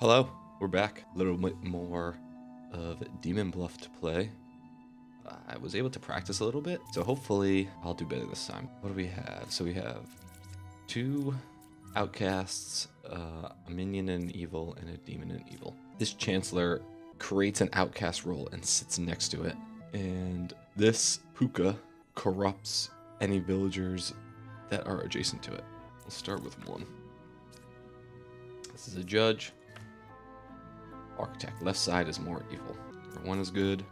Hello, we're back. A little bit more of Demon Bluff to play. I was able to practice a little bit, so hopefully I'll do better this time. What do we have? So we have 2 outcasts, a minion and an evil, and a demon and evil. This Chancellor creates an outcast role and sits next to it. And this Puka corrupts any villagers that are adjacent to it. We'll start with 1. This is a judge. Architect. Left side is more evil. 1 is good.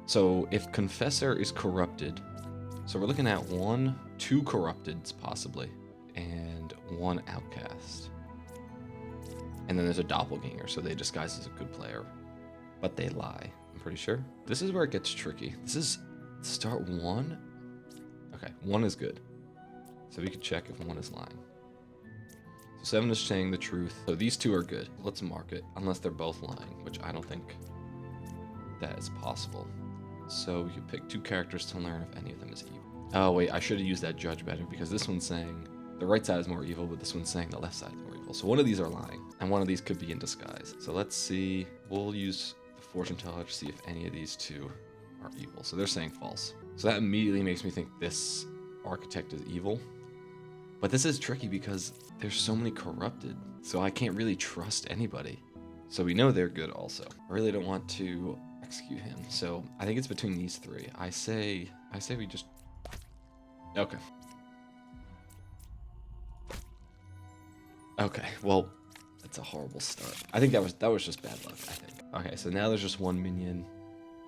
So if Confessor is corrupted, so we're looking at 2 corrupteds possibly, and 1 outcast. And then there's a doppelganger, so they disguise as a good player, but they lie, I'm pretty sure. This is where it gets tricky. This is start 1. Okay, 1 is good. So we can check if 1 is lying. 7 is saying the truth. So these 2 are good. Let's mark it, unless they're both lying, which I don't think that is possible. So we could pick 2 characters to learn if any of them is evil. Oh wait, I should have used that judge better, because this one's saying the right side is more evil, but this one's saying the left side is more evil. So one of these are lying, and one of these could be in disguise. So let's see. We'll use the fortune teller to see if any of these 2 are evil. So they're saying false. So that immediately makes me think this architect is evil. But this is tricky because there's so many corrupted, so I can't really trust anybody. So we know they're good also. I really don't want to execute him, so I think it's between these 3. I say we just... Okay. Okay, well, that's a horrible start. I think that was just bad luck, I think. Okay, so now there's just 1 minion,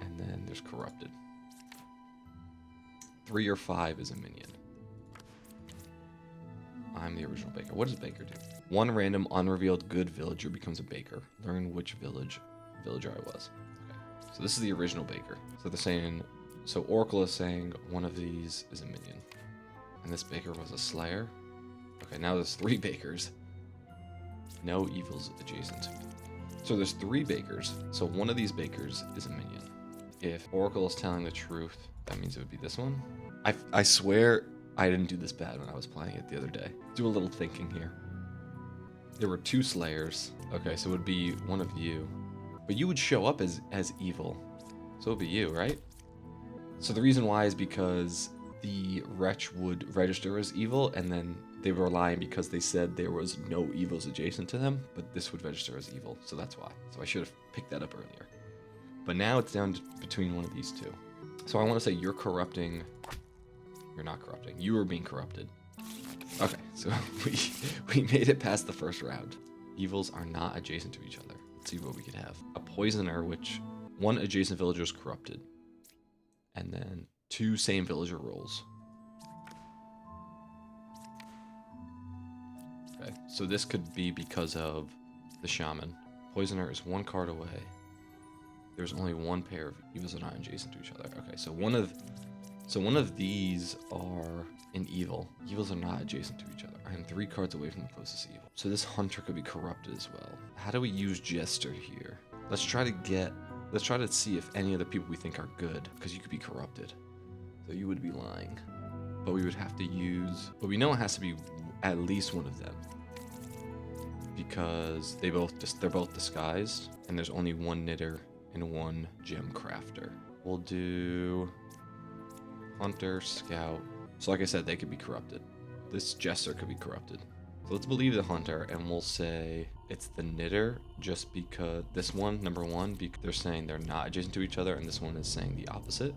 and then there's corrupted. 3 or 5 is a minion. I'm the original baker. What does baker do? 1 random unrevealed good villager becomes a baker. Learn which villager I was. Okay. So this is the original baker. So they're saying, so Oracle is saying 1 of these is a minion. And this baker was a slayer. Okay, now there's 3 bakers. No evils adjacent. So there's 3 bakers. So 1 of these bakers is a minion. If Oracle is telling the truth, that means it would be this one. I swear I didn't do this bad when I was playing it the other day. Do a little thinking here. There were 2 slayers. Okay, so it would be 1 of you. But you would show up as evil. So it would be you, right? So the reason why is because the wretch would register as evil, and then they were lying because they said there was no evils adjacent to them, but this would register as evil, so that's why. So I should have picked that up earlier. But now it's down to between 1 of these 2. So I want to say you're corrupting... You're not corrupting. You are being corrupted. Okay, so we made it past the first round. Evils are not adjacent to each other. Let's see what we could have. A poisoner, which 1 adjacent villager is corrupted. And then 2 same villager roles. Okay, so this could be because of the shaman. Poisoner is 1 card away. There's only 1 pair of evils are not adjacent to each other. Okay, so one of these are an evil. Evils are not adjacent to each other. I am 3 cards away from the closest evil. So this hunter could be corrupted as well. How do we use jester here? Let's try to see if any of the people we think are good, because you could be corrupted. So you would be lying. But we would have to use, but we know it has to be at least 1 of them. Because they're both disguised, and there's only 1 knitter and 1 gem crafter. We'll do hunter, scout. So like I said, they could be corrupted. This jester could be corrupted. So let's believe the hunter, and we'll say it's the knitter, just because this one, number 1, because they're saying they're not adjacent to each other, and this one is saying the opposite.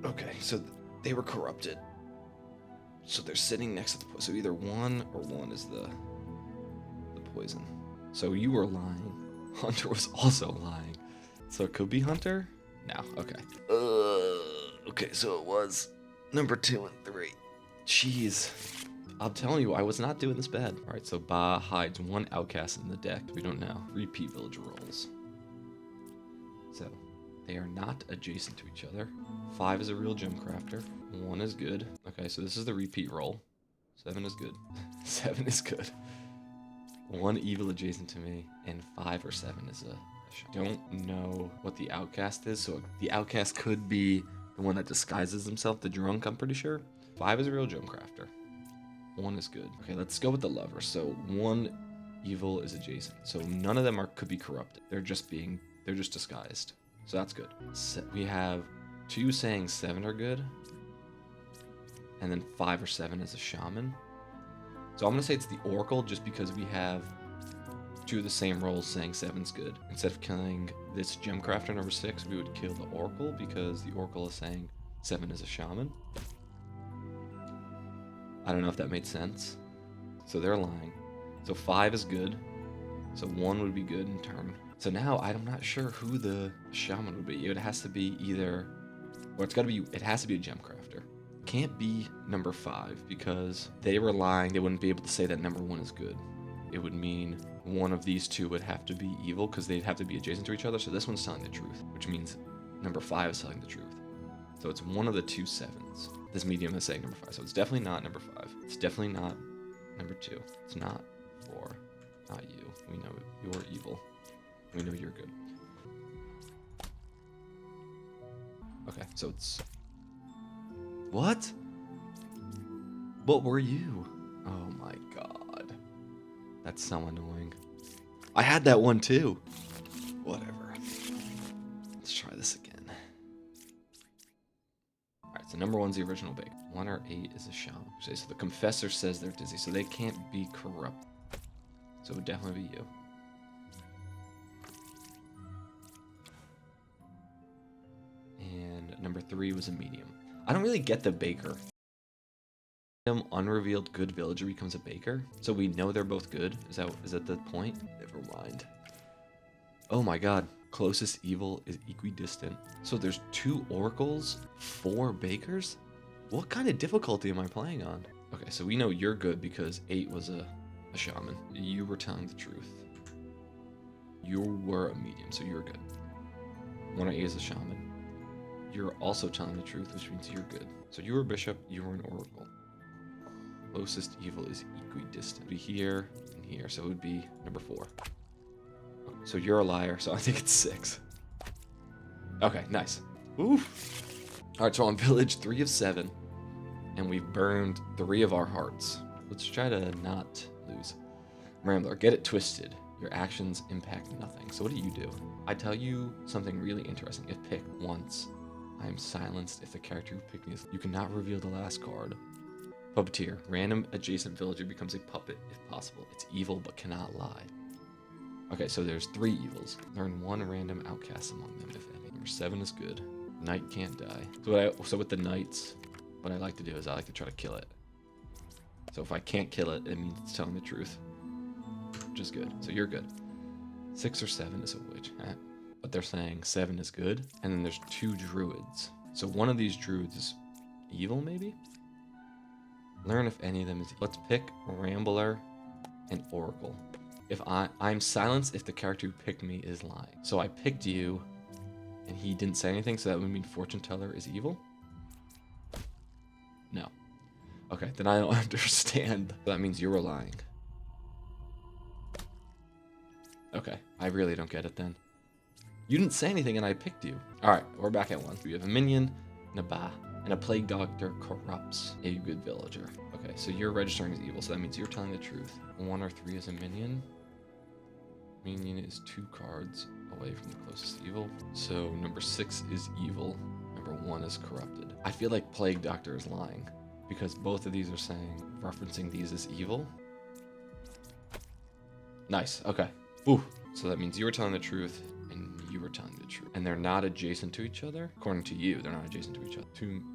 Okay, so they were corrupted. So they're sitting next to the poison. So either 1 or 1 is the poison. So you were lying. Hunter was also lying. So it could be hunter? No, okay. Okay, so it was number 2 and 3. Jeez. I'm telling you, I was not doing this bad. All right, so Ba hides 1 outcast in the deck. We don't know. Repeat villager rolls. So they are not adjacent to each other. 5 is a real gem crafter. 1 is good. Okay, so this is the repeat roll. 7 is good. 7 is good. 1 evil adjacent to me, and 5 or 7 is a... Don't know what the outcast is, so the outcast could be the one that disguises himself, the drunk, I'm pretty sure. 5 is a real gem crafter. 1 is good. Okay, let's go with the lover. So 1 evil is adjacent. So none of them could be corrupted. They're just disguised. So that's good. So we have 2 saying 7 are good. And then 5 or 7 is a shaman. So I'm gonna say it's the oracle just because we have 2 of the same roles saying 7's good. Instead of killing this gem crafter number 6, we would kill the oracle because the oracle is saying 7 is a shaman. I don't know if that made sense. So they're lying. So 5 is good. So 1 would be good in turn. So now I'm not sure who the shaman would be. It has to be either, or it has to be a gem crafter. Can't be number 5 because they were lying. They wouldn't be able to say that number 1 is good. It would mean one of these 2 would have to be evil because they'd have to be adjacent to each other. So this one's telling the truth, which means number 5 is telling the truth. So it's one of the 2 7s. This medium is saying number 5. So it's definitely not number 5. It's definitely not number 2. It's not 4. Not you. We know you're evil. We know you're good. Okay, so it's... What? What were you? Oh my god. That's so annoying. I had that one too. Whatever. Let's try this again. Alright, so number 1's the original bake. 1 or 8 is a shaman. So the confessor says they're dizzy, so they can't be corrupt. So it would definitely be you. And number 3 was a medium. I don't really get the baker. Unrevealed good villager becomes a baker. So we know they're both good. Is that the point? Never mind. Oh my god. Closest evil is equidistant. So there's 2 oracles, 4 bakers? What kind of difficulty am I playing on? Okay, so we know you're good because 8 was a shaman. You were telling the truth. You were a medium, so you're good. 1 or 8 is a shaman. You're also telling the truth, which means you're good. So you were a bishop, you were an oracle. Closest evil is equidistant. Be here and here, so it would be number 4. So you're a liar, so I think it's 6. Okay, nice. Oof. Alright, so on village 3 of 7, and we've burned 3 of our hearts. Let's try to not lose. Rambler, get it twisted. Your actions impact nothing. So what do? I tell you something really interesting. If picked once, I am silenced if the character who picked me is... You cannot reveal the last card. Puppeteer. Random adjacent villager becomes a puppet if possible. It's evil but cannot lie. Okay, so there's 3 evils. Learn 1 random outcast among them, if any. Number 7 is good. Knight can't die. So with the knights, what I like to do is I like to try to kill it. So if I can't kill it, it means it's telling the truth. Which is good. So you're good. 6 or 7 is a witch. But they're saying 7 is good. And then there's 2 druids. So one of these druids is evil, maybe? Learn if any of them is... Let's pick Rambler and Oracle. If I'm silenced if the character who picked me is lying. So I picked you, and he didn't say anything, so that would mean Fortune Teller is evil? No. Okay, then I don't understand. That means you were lying. Okay, I really don't get it then. You didn't say anything and I picked you. Alright, we're back at 1. We have a minion, Naba, and a plague doctor corrupts a good villager. Okay, so you're registering as evil, so that means you're telling the truth. 1 or 3 is a minion. Minion is 2 cards away from the closest evil. So number 6 is evil. Number 1 is corrupted. I feel like plague doctor is lying because both of these are saying, referencing these as evil. Nice, okay. Ooh, so that means you were telling the truth and you were telling the truth. And they're not adjacent to each other. According to you, they're not adjacent to each other.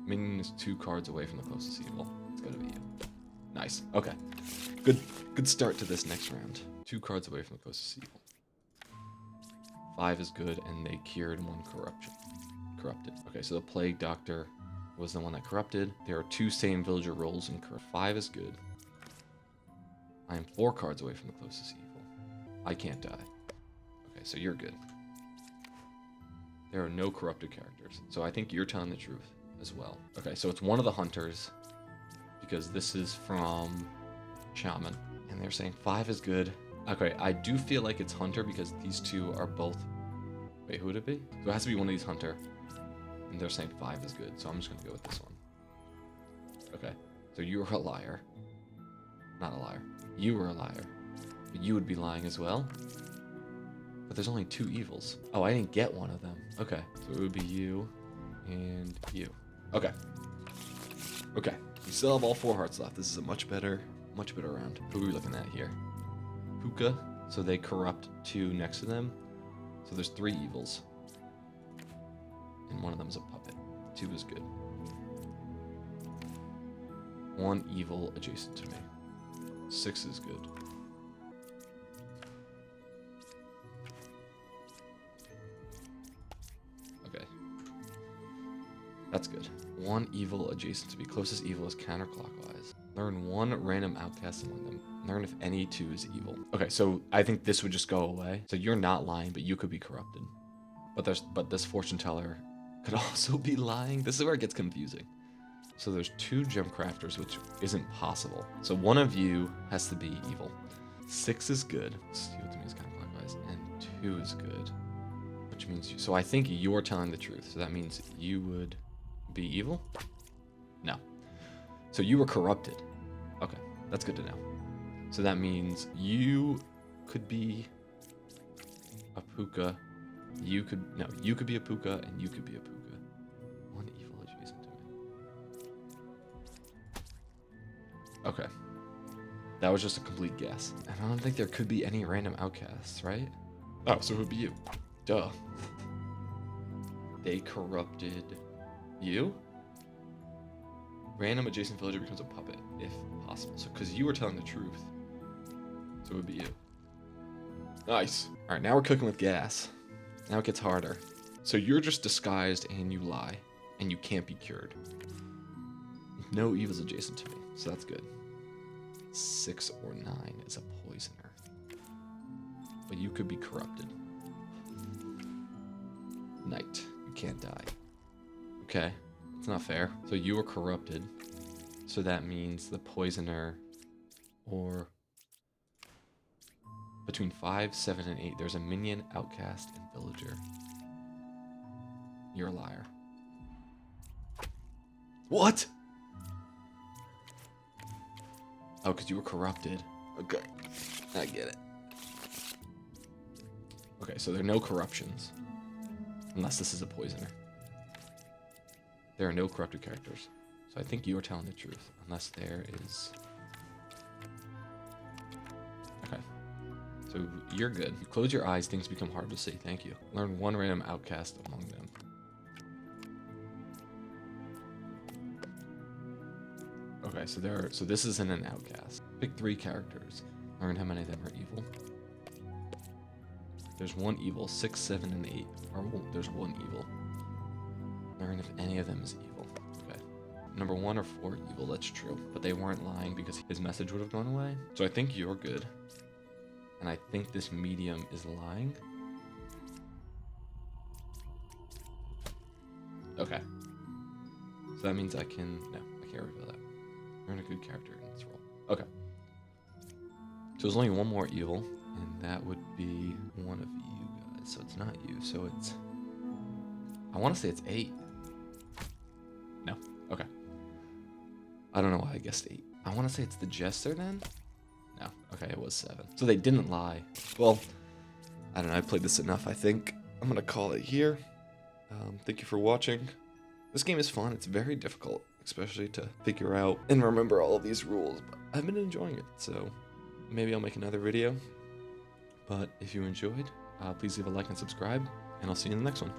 Minion is 2 cards away from the closest evil. It's gotta be you. Nice, okay. Good start to this next round. 2 cards away from the closest evil. 5 is good, and they cured 1 corrupted. Okay, so the plague doctor was the one that corrupted. There are 2 same villager roles in corrupt. 5 is good. I am 4 cards away from the closest evil. I can't die. Okay, so you're good. There are no corrupted characters, so I think you're telling the truth as well. Okay, so it's one of the hunters, because this is from Shaman, and they're saying 5 is good. Okay, I do feel like it's Hunter because these 2 are both... Wait, who would it be? So it has to be one of these Hunter, and they're saying 5 is good, so I'm just gonna go with this one. Okay, so you're a liar. not a liar. You were a liar. But you would be lying as well. But there's only 2 evils. Oh, I didn't get one of them. Okay, so it would be you and you. Okay. Okay, we still have all 4 hearts left. This is a much better round. Who are we looking at here? Puka. So they corrupt 2 next to them. So there's 3 evils. And one of them is a puppet. 2 is good. 1 evil adjacent to me. 6 is good. Okay. That's good. 1 evil adjacent to me. Closest evil is counterclockwise. Learn 1 random outcast among them. Learn if any 2 is evil. Okay, so I think this would just go away. So you're not lying, but you could be corrupted. But this fortune teller could also be lying. This is where it gets confusing. So there's 2 gem crafters, which isn't possible. So one of you has to be evil. 6 is good. Steal to me is counterclockwise. And 2 is good. Which means you. So I think you're telling the truth. So that means you would be evil? No. So you were corrupted. Okay, that's good to know. So that means you could be a puka. You could be a puka, and you could be a puka. 1 evil adjacent to me. Okay. That was just a complete guess. And I don't think there could be any random outcasts, right? Oh, so it would be you. Duh. They corrupted you? Random adjacent villager becomes a puppet, if possible. So, because you were telling the truth. So it would be you. Nice. All right, now we're cooking with gas. Now it gets harder. So you're just disguised and you lie. And you can't be cured. No evils adjacent to me, so that's good. 6 or 9 is a poisoner. But you could be corrupted. Night. You can't die. Okay. It's not fair. So you were corrupted. So that means the poisoner or between 5, 7, and 8. There's a minion, outcast, and villager. You're a liar. What? Oh, because you were corrupted. Okay. I get it. Okay, so there are no corruptions. Unless this is a poisoner. There are no corrupted characters. So I think you are telling the truth. Unless there is... Okay. So you're good. You close your eyes, things become hard to see. Thank you. Learn 1 random outcast among them. Okay, so this isn't an outcast. Pick 3 characters. Learn how many of them are evil. There's 1 evil. 6, 7, and 8. Or there's 1 evil. Learn if any of them is evil. Okay. Number 1 or 4 evil, that's true. But they weren't lying because his message would have gone away. So I think you're good. And I think this medium is lying. Okay. So that means I can't reveal that. Learn a good character in this role. Okay. So there's only 1 more evil, and that would be one of you guys. So it's not you, so it's... I want to say it's 8. No. Okay. I don't know why I guessed 8. I want to say it's the Jester then? No. Okay, it was 7. So they didn't lie. Well, I don't know. I played this enough, I think. I'm going to call it here. Thank you for watching. This game is fun. It's very difficult, especially to figure out and remember all of these rules. But I've been enjoying it, so maybe I'll make another video. But if you enjoyed, please leave a like and subscribe, and I'll see you in the next one.